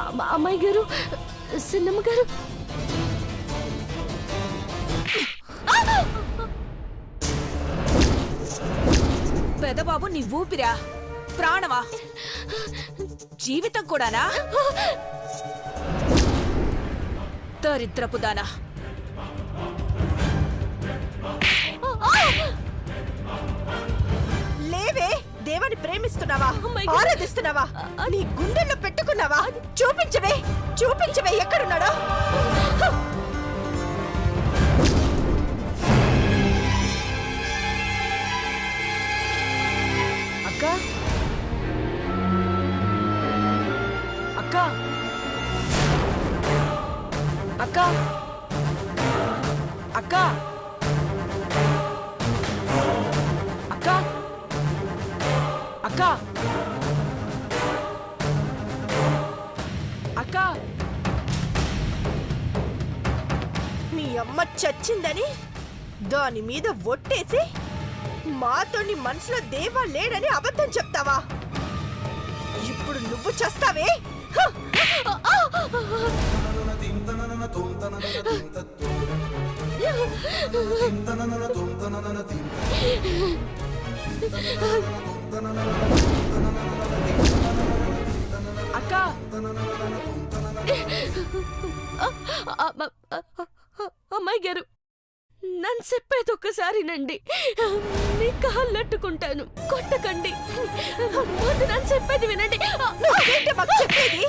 అమ్మాయి గారు, సిన్నమ్మ గారు. పెదబాబు నీ ఊపిరా, ప్రాణమా, జీవితం కూడానా? దరిద్రపుదానా. లేవే, దేవాన్ని ప్రేమిస్తున్నావా, ఆరాధిస్తున్నావా, నీ గుండెల్లో పెట్టుకున్నావా? చూపించవే, చూపించవే ఎక్కడున్నాడో. అక్క, అక్క, అక్క, అక్క, అక్క, అక్క, అక్క. మీ అమ్మ చచ్చిందని దాని మీద ఒట్టేసి మాతో నీ మనసులో దేవా లేడని అబద్ధం చెప్తావా? ఇప్పుడు నువ్వు చస్తావే. అక్క, అమ్మాయి గారు, నన్ను చెప్పేది ఒక్కసారినండి. మీ కాళ్ళట్టుకుంటాను, కొట్టకండి. ముందు నన్ను చెప్పేది వినండి. నువ్వేంటి మాకు చెప్పేది?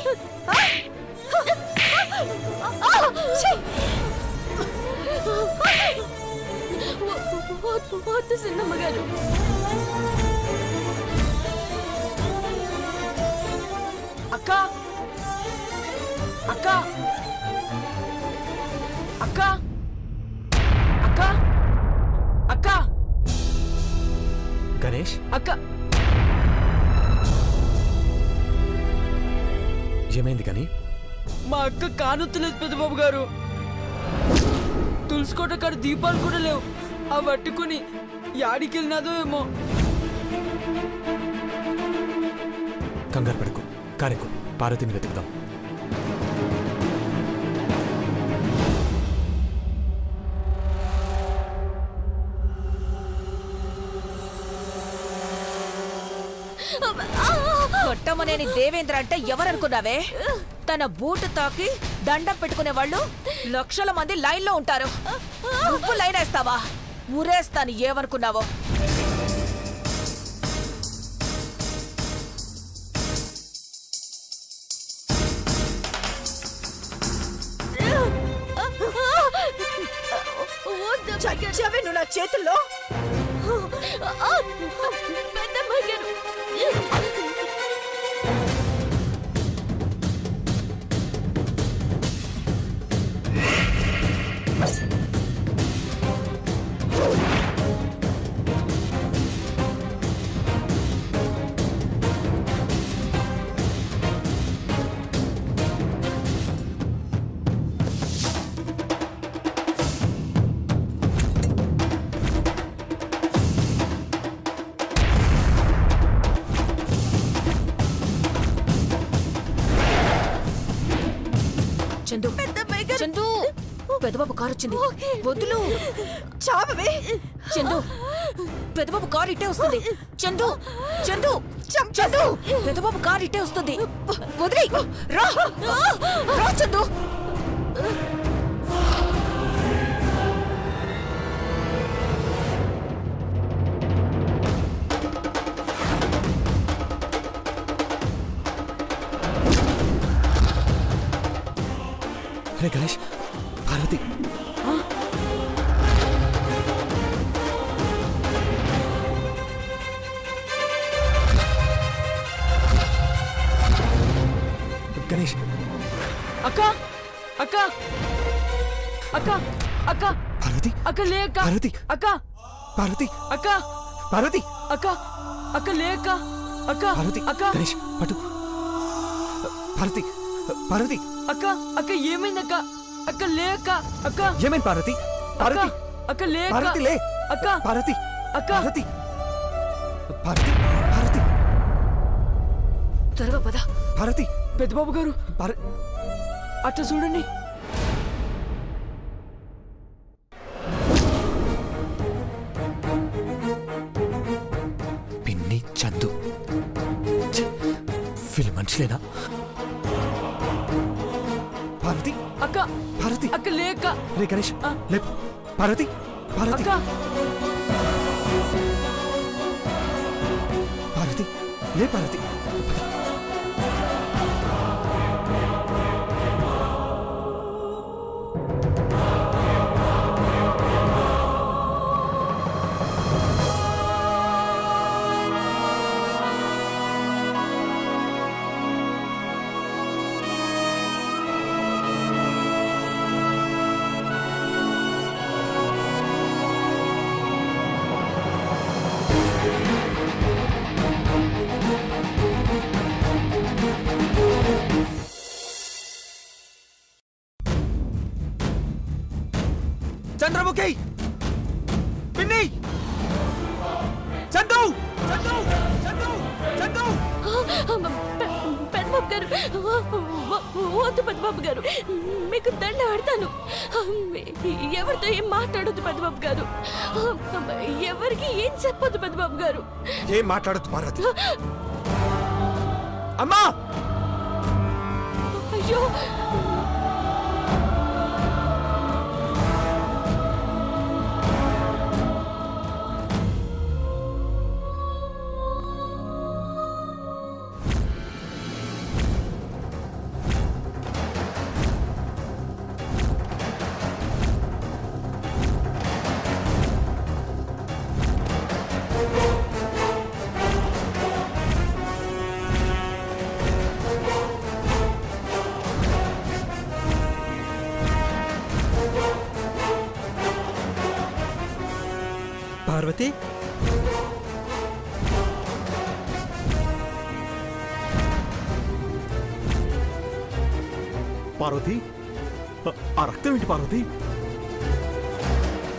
వద్దు సిన్నమ్మ గారు. అక్క, అక్క, అక్క, అక్క, అక్క, గణేష్, అక్క. ఏమైంది కానీ? మా అక్క కానొత్తలేదు పెద్దబాబు గారు. తులుసుకోట కాడ దీపాలు కూడా లేవు. ఆ పట్టుకుని యాడికెళ్ళినాదో ఏమో. కంగారు పడుకో, కారెక్కు, పార్వతిని వెతుకుదాం. కొట్టమనేని దేవేంద్ర అంటే ఎవరనుకున్నావే? తన బూటు తాకి దండం పెట్టుకునే వాళ్ళు లక్షల మంది లైన్లో ఉంటారు. నువ్వు లైన్ వేస్తావా? ఊరేస్తాను ఏమనుకున్నావో. చచ్చావే నువ్వు నా చేతుల్లో. పెద్దమ్మాయి గారు, చందు, చందు, పెద్దబాబు కారు వచ్చింది. వదులు, చావవే. చందు, పెద్దబాబు కారు ఇట్టే వస్తుంది. చందు, చందు, చందు, పెద్దబాబు కారు ఇట్టే వస్తుంది. వదిలే, రా, రా చందు. అరే గణేష్, పార్వతి. గణేష్, అక్క, అక్క, అక్క, అక్క, పార్వతి, అక్క లే అక్క. పార్వతి, అక్క, పార్వతి, అక్క, పార్వతి, అక్క, అక్క లే అక్క. అక్క, పార్వతి, అక్క, గణేష్ పట్టు. పార్వతి, పార్వతి, అక్క, అక్క ఏమైందక్క? అక్క లే అక్క. అక్క, ఏమైంది పార్వతి? పార్వతి, అక్క లే అక్క. పార్వతి లే. అక్క, పార్వతి, అక్క, పార్వతి, పార్వతి, పార్వతి, త్వరగా పద. పార్వతి, పెద్దబాబు గారు పార్- అట్లా చూడండి. పిన్ని చందు ఛీ, వీళ్ళు మనుషులేనా? పార్వతి అక్క పార్వతి అక్క లేక రే గణేష్ లే పార్వతి పార్వతి అక్క పార్వతి లే పార్వతి చంద్రముఖి పిన్ని చందు చందు చందు చందు పెద్దబాబు గారు వద్దు పెద్దబాబు గారు, మీకు దండ పెడతాను. ఎవరితో ఏం మాట్లాడొద్దు పెద్దబాబు గారు, ఎవరికి ఏం చెప్పొద్దు పెద్దబాబు గారు. ఏం మాట్లాడొద్దు పార్వతి. అమ్మా అయ్యో పార్వతి పార్వతి ఆ రక్తం ఏంటి పార్వతి?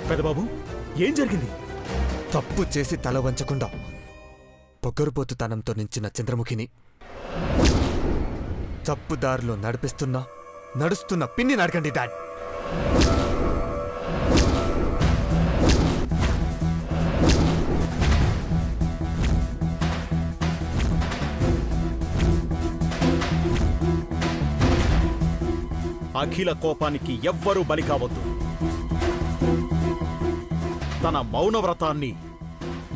పెద్దబాబు ఏం జరిగింది? తప్పు చేసి తల వంచకుండా పొగరుపోతుతనంతో నించిన చంద్రముఖిని తప్పుదారిలో నడుస్తున్న పిన్ని నడకండి డాడ్. అఖిల కోపానికి ఎవ్వరూ బలి కావద్దు. తన మౌనవ్రతాన్ని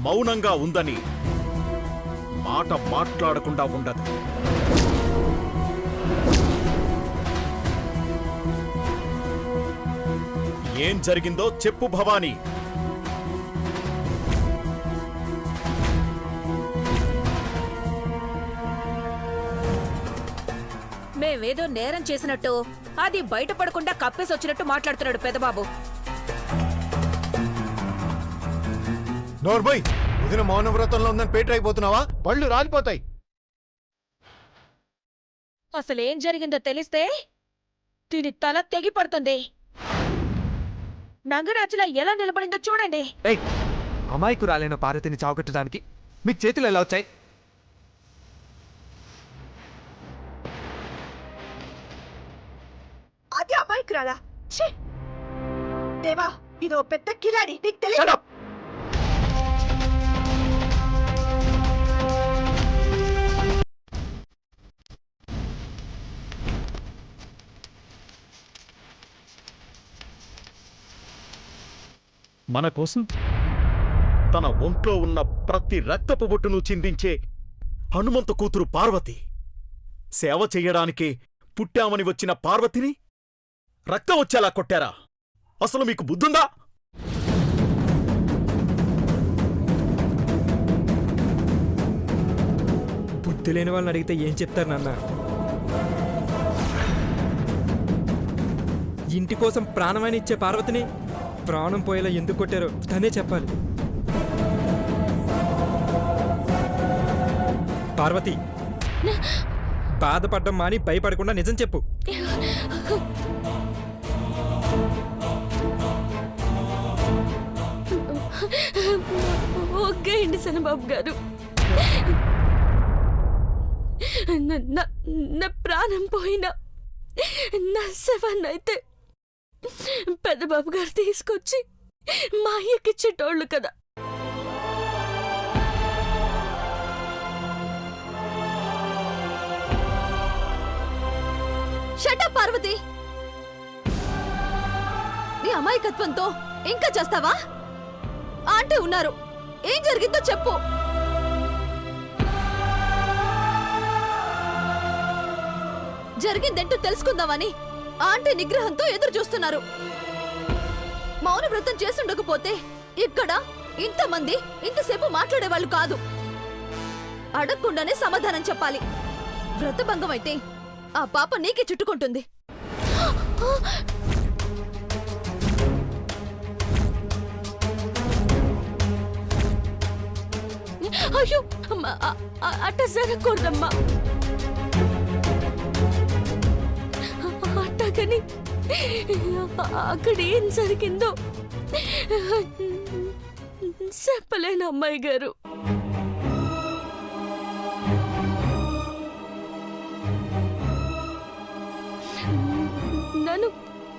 మౌనంగా ఉందని మాట మాట్లాడకుండా ఉండదు. ఏం జరిగిందో చెప్పు భవానీ. మేమేదో నేరం చేసినట్టు అది బయటపడకుండా కప్పేసి వచ్చినట్టు మాట్లాడుతున్నాడు పెద్దబాబు. నోర్బోయ్ వదిన మౌనవ్రతంలో ఉందని పేట అయిపోతున్నావా? పళ్ళు రాలిపోతాయి. అసలేం జరిగిందో తెలిస్తే దీని తల తెగి పడుతుంది. నంగరాజులా ఎలా నిలబడిందో చూడండి. అమాయకు రాలేన పార్వతిని చావగొట్టడానికి మీకు చేతులు ఎలా వచ్చాయి? అది అమాయకురాలా? ఛీ! దేవా, ఇదో పెద్ద కిలాడి, నీకు తెలియదు. మన కోసం తన ఒంట్లో ఉన్న ప్రతి రక్తపు బొట్టును చిందించే హనుమంతు కూతురు పార్వతి, సేవ చెయ్యడానికే పుట్టామని వచ్చిన పార్వతిని రక్తం వచ్చేలా కొట్టారా? అసలు మీకు బుద్ధుందా? బుద్ధి లేని వాళ్ళని అడిగితే ఏం చెప్తారు నాన్న? ఇంటి కోసం ప్రాణమైన ఇచ్చే పార్వతిని ప్రాణం పోయేలా ఎందుకు కొట్టారో తనే చెప్పాలి. పార్వతి, బాధపడ్డం మాని భయపడకుండా నిజం చెప్పు. ఓకే అండి సన్నబాబు గారు, నా ప్రాణం పోయినా నా శవాన్నైతే పెద్దబాబు గారు తీసుకొచ్చి మా అయ్యకిచ్చేటోళ్ళు కదా. షటప్ పార్వతి, నీ అమాయకత్వంతో ఇంకా చేస్తావా? ఆంటీ ఉన్నారు, ఏం జరిగిందో చెప్పు. జరిగిందేంటో తెలుసుకుందామని ఆంటీ నిగ్రహంతో ఎదురు చూస్తున్నారు. మౌన వ్రతం చేసుండకపోతే ఇక్కడ ఇంతమంది ఇంతసేపు మాట్లాడేవాళ్ళు కాదు. అడగకుండానే సమాధానం చెప్పాలి. వ్రతభంగం అయితే ఆ పాప నీకే చుట్టుకుంటుంది. అయ్యో అట్ట జరగకూడదమ్మా. అట్టగని అక్కడ ఏం జరిగిందో చెప్పలేను అమ్మాయి గారు. నన్ను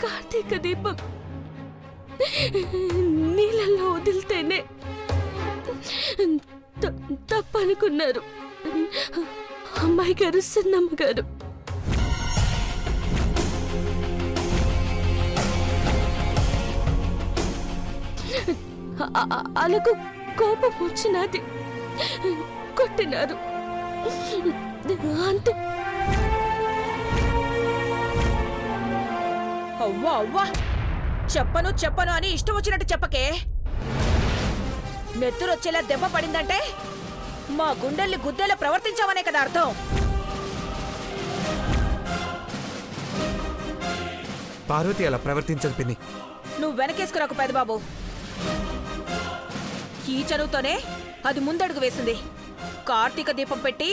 కార్తీక దీపం నీళ్ళల్లో వదిలితేనే తప్పనుకున్నారు అమ్మాయి గారు, సన్నమ్మ గారు. అలకు కోపం వచ్చినది, కొట్టినారు అంతే. అవ్వా అవ్వా, చెప్పను చెప్పను అని ఇష్టం వచ్చినట్టు చెప్పకే. నెత్తురొచ్చేలా దెబ్బ పడిందంటే మా గుండెల్ని గుద్దేలా ప్రవర్తించామనే కదా అర్థం. పార్వతి అలా ప్రవర్తించదు పిన్ని. నువ్వు వెనకేసుకురాకు పెదబాబు. ఈ చనువుతోనే అది ముందడుగు వేసింది. కార్తీక దీపం పెట్టి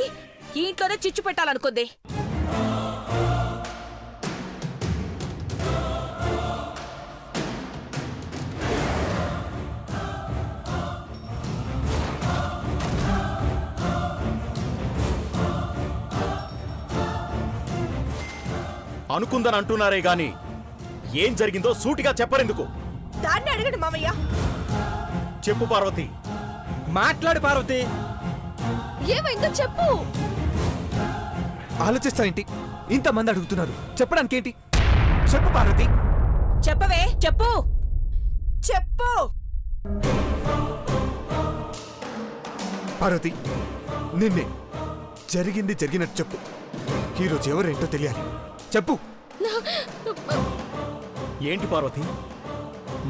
ఈ ఇంట్లోనే చిచ్చు పెట్టాలనుకుంది. అనుకుందని అంటున్నారే గాని ఏం జరిగిందో సూటిగా చెప్పరెందుకు? దాన్ని అడగండి మామయ్య. చెప్పు పార్వతి. మాట్లాడు పార్వతి. ఏమైందో చెప్పు. ఆలోచిస్తావేంటి? ఇంతమంది అడుగుతున్నారు, చెప్పడానికి ఏంటి? చెప్పు పార్వతి. చెప్పవే, చెప్పు చెప్పు. పార్వతి, నిన్నే జరిగింది జరిగినట్టు చెప్పు. ఈరోజు ఎవరేంటో తెలియాలి. చెప్పు. ఏంటి పార్వతి,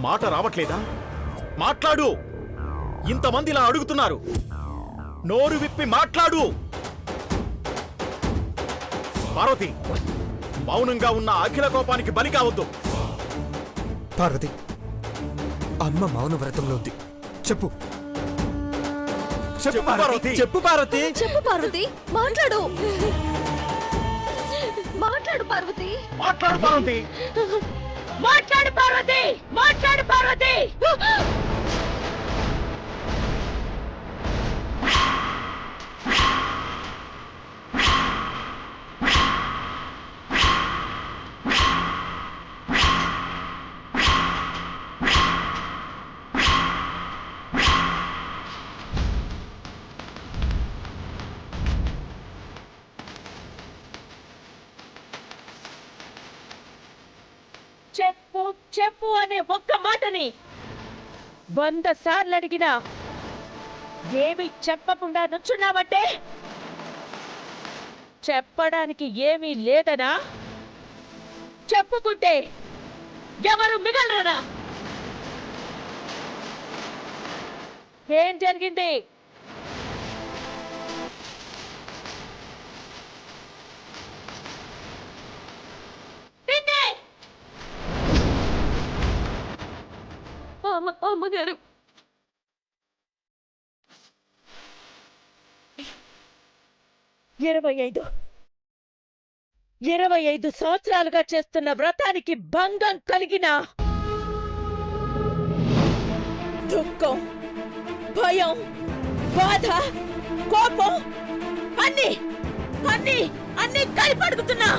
మాట రావట్లేదా? మాట్లాడు. ఇంతమంది ఇలా అడుగుతున్నారు, నోరు విప్పి మాట్లాడు. పార్వతి, మౌనంగా ఉన్న అఖిల కోపానికి బలి కావద్దు. పార్వతి, అమ్మ మౌన వ్రతంలో ఉంది. చెప్పు. చెప్పు పార్వతి. చెప్పు పార్వతి. చెప్పు పార్వతి, మాట్లాడు. మాట్లాడు పార్వతి. మాట్లాడు పార్వతి. మాట్లాడు పార్వతి, మాట్లాడు పార్వతి. చెప్పు చెప్పు అనే ఒక్క మాటని 100 సార్లు అడిగినా ఏమి చెప్పకుండా నుంచున్నావంటే చెప్పడానికి ఏమీ లేదనా? చెప్పుకుంటే ఎవరు మిగలరా? ఏం జరిగింది? అమ్మగారు, 25 సంవత్సరాలుగా చేస్తున్న వ్రతానికి భంగం కలిగిన దుఃఖం, భయం, బాధ, కోపం అన్నీ అన్ని అన్ని కలిపి అడుగుతున్నా.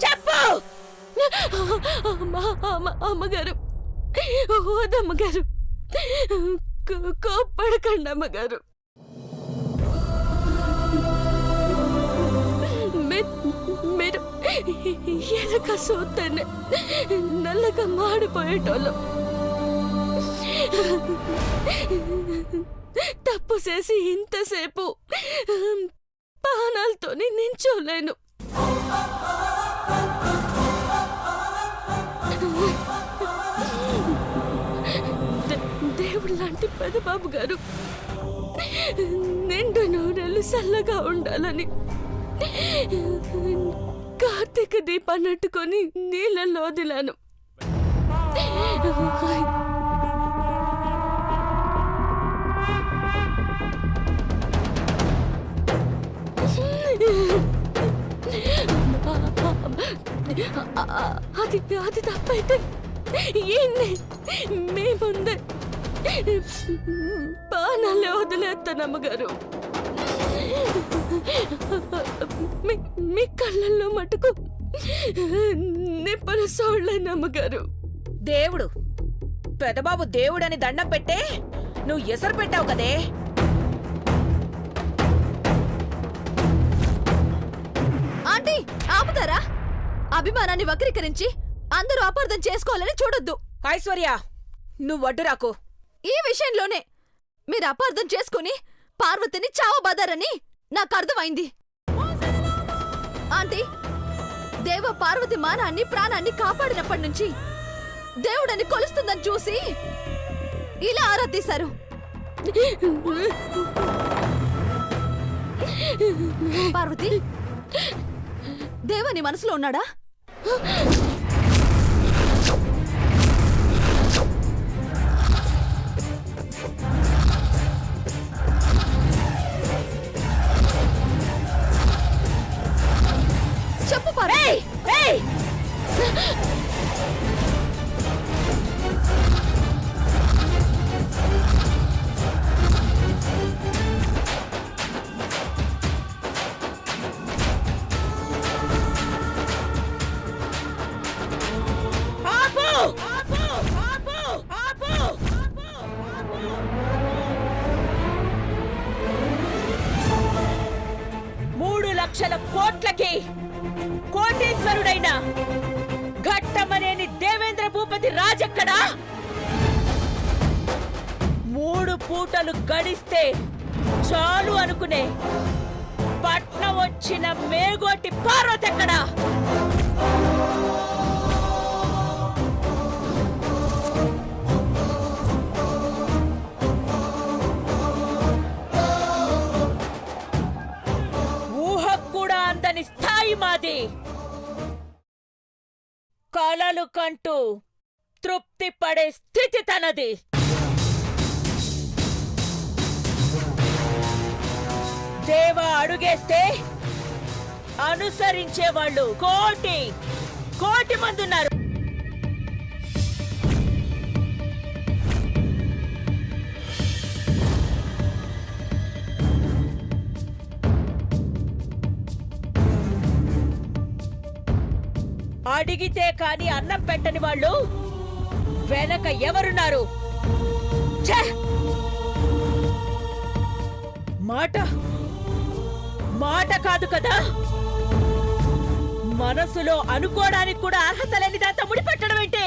చెప్పు. అమ్మగారు, వద్దమ్మగారు, కోప్పడకండి అమ్మగారు. మీరు ఎనక సూత్తనే నల్లగా మాడిపోయేటోళ్ళం. తప్పు చేసి ఇంతసేపు పానాలతోనే నించోలేను. దేవుడు లాంటి పెదబాబు గారు నిండు నూనెలు చల్లగా ఉండాలని కార్తీక దీపాన్ని అట్టుకొని నీళ్ళల్లో వదిలాను. అది తప్పైతే మేముందే బాణాలే వదిలేస్తానమ్మగారు. మీ కళ్ళల్లో మటుకు నిప్పులు చూడలేనమ్మగారు. దేవుడు పెదబాబు దేవుడని దండం పెట్టే నువ్వు ఎసరు పెట్టావు కదే. ఆంటీ ఆపుతారా? అభిమానాన్ని వక్రీకరించి అందరూ అపార్థం చేసుకోవాలని చూడొద్దు. ఐశ్వర్య నువ్వు వడ్డు రాకు. ఈ విషయంలోనే మీరు అపార్థం చేసుకుని పార్వతిని చావబాదారని నాకు అర్థమైంది. ఆంటీ, దేవ పార్వతి మానాన్ని ప్రాణాన్ని కాపాడినప్పటి నుంచి దేవుడని కొలుస్తుందని చూసి ఇలా ఆరాధిస్తారు. పార్వతి, దేవని మనసులో ఉన్నాడా? చెప్పు పార్వతి. ఆపు! ఆపు! ఆపు! ఆపు! 3 లక్షల కోట్లకి కోటీశ్వరుడైన ఘట్టమనేని దేవేంద్ర భూపతి రాజెక్కడా? 3 పూటలు గడిస్తే చాలు అనుకునే పట్నం వచ్చిన మేగోటి పార్వతెక్కడా? ఊహకు కూడా అందని స్థాయి మాది. కలలు కంటూ తృప్తి పడే స్థితి తనది. దేవ అడుగేస్తే అనుసరించేవాళ్ళు కోటి మంది ఉన్నారు. అడిగితే కాని అన్నం పెట్టని వాళ్ళు వెనక ఎవరున్నారు? ఛే! మాట కాదు కదా, మనసులో అనుకోవడానికి కూడా అర్హత లేని దాంతో ముడిపెట్టడం ఏంటి?